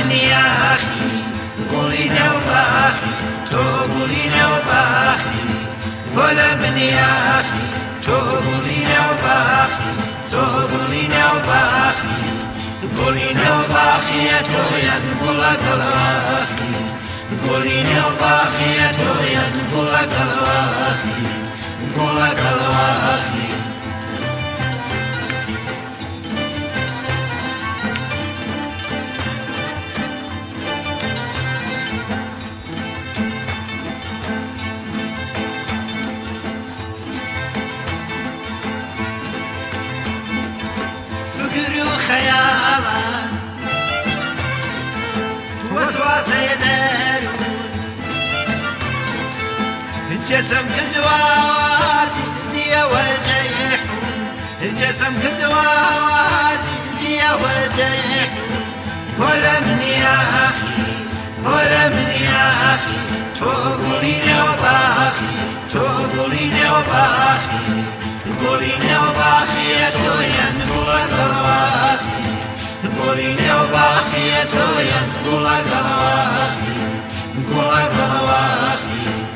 مني يا أخي قولينا وباخي تقولينا وباخي ولا مني يا أخي تقولينا وباخي تقولينا وباخي قولينا وباخي يا تويا نقول لك الواخي قولينا وباخي يا تويا نقول لك الواخي نقول لك الواخي خيالا وسواس يدارون الجسم كدوات يدي وجيحون الجسم كدوات يدي وجيحون ولا من يا أخي ولا من يا أخي تقوليني وباخي تقوليني وباخي تقوليني وباخي يا تويا نقول لك الواخي تقوليني وباخي يا تويا نقول لك الواخي نقول لك الواخي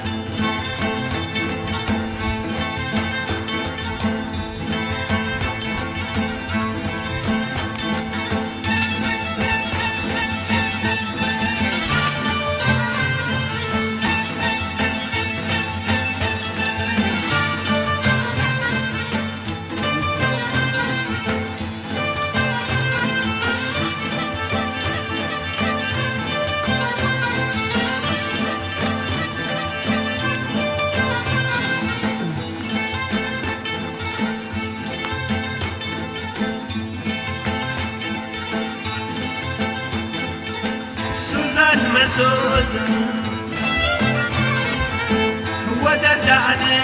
مسوزة هو دردعني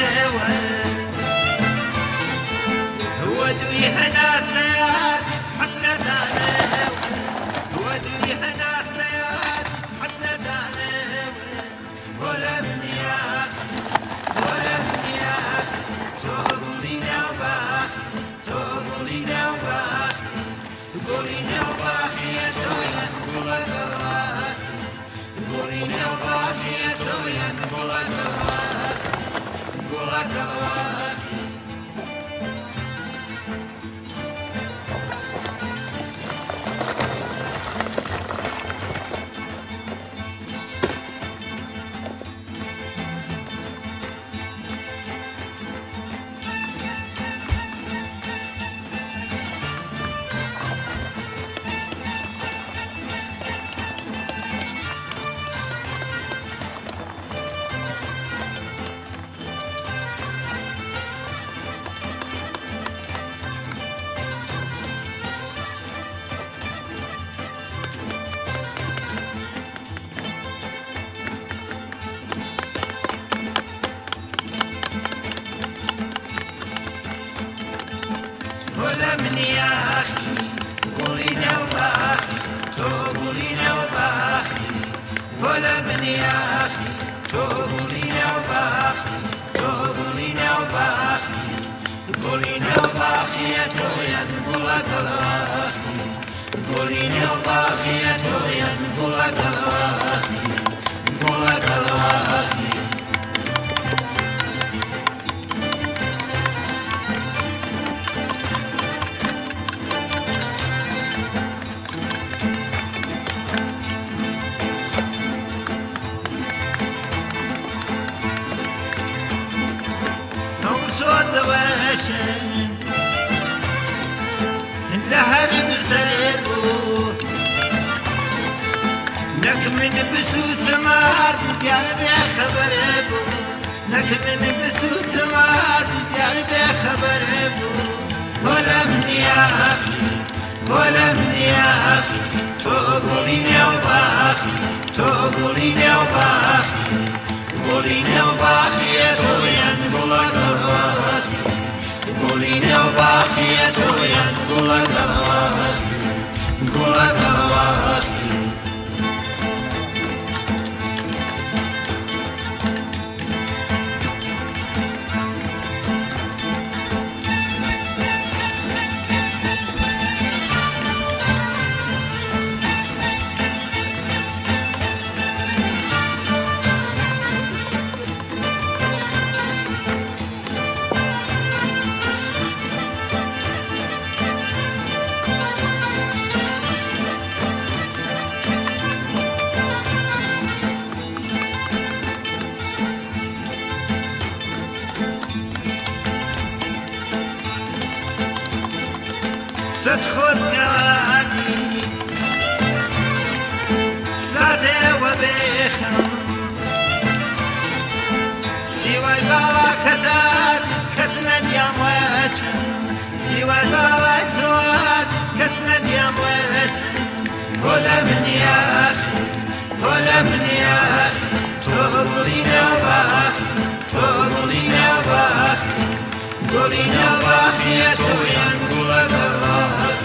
هو دويه ناس ياسس حسرتاني هو دويه ناس ياسس حسرتاني ولا من يا ولا من يا تقوليني وباخي تقوليني وباخي تقوليني وباخي يا تويا نقول لك قوليني وباخي يا تويا نقول لك الواخي نقول لك الواخي ولا من يا أخي قوليني وباخي تقوليني وباخي ولا من يا أخي تقوليني وباخي تقوليني وباخي قوليني وباخي يا تويا نقول لك الواخي قوليني وباخي يا تويا نقول لك الواخي نقول لك الواخي لهرب سربو نك من بسوت ماز زيار بخبر بو نك من بسوت ماز زيار بخبر بو ولا من يا أخي ولا من يا أخي تقوليني وباخي تقوليني وباخي قوليني وباخي يا تويا نقول لك الواخي قوليني وباخي يا تويا نقول لك الواخي نقول لك الواخي ست خۆزگە عزیز ساتێوە بێخم سیوای باڵاکەت عزیز کەس نەدیام وەچم سیوای باڵای تۆ عزیز کەس نەدیام وەچم بۆ لە منیا بۆ لە منیا تۆ گوڵی نێوباخ تۆ گوڵی نێوباخ گوڵی نێوباخیە تۆیان گوڵە گەڵاخ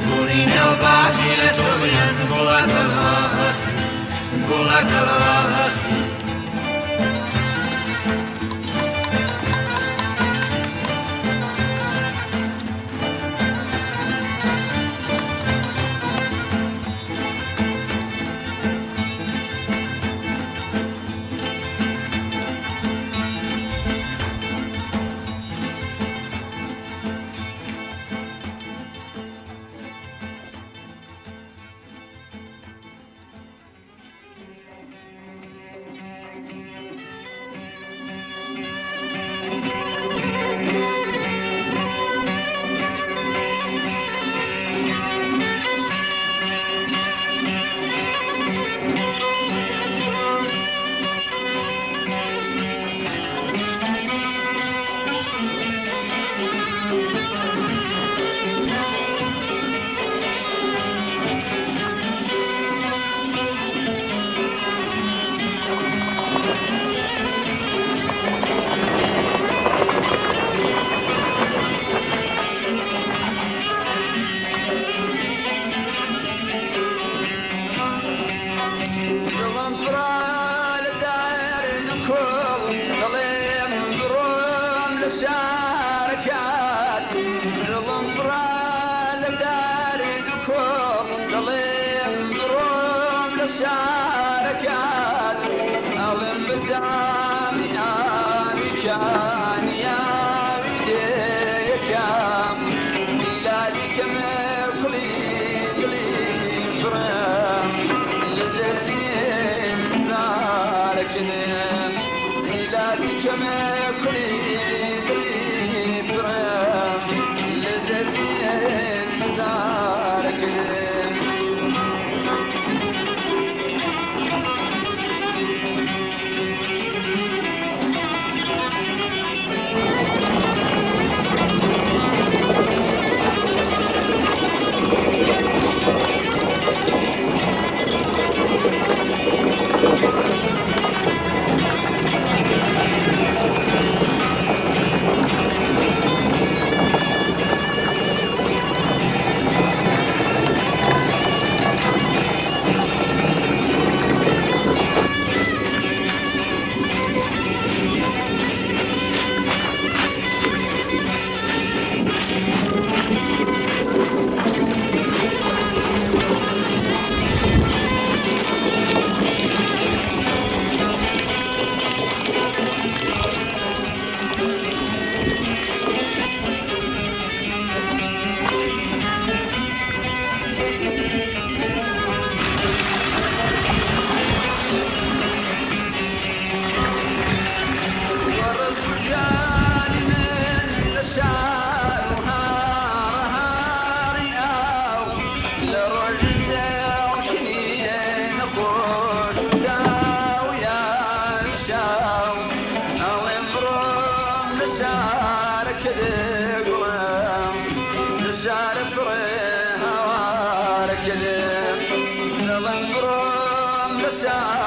گوڵی نێوباخیە تۆیان گوڵە گەڵاخ گوڵە گەڵاخ شعر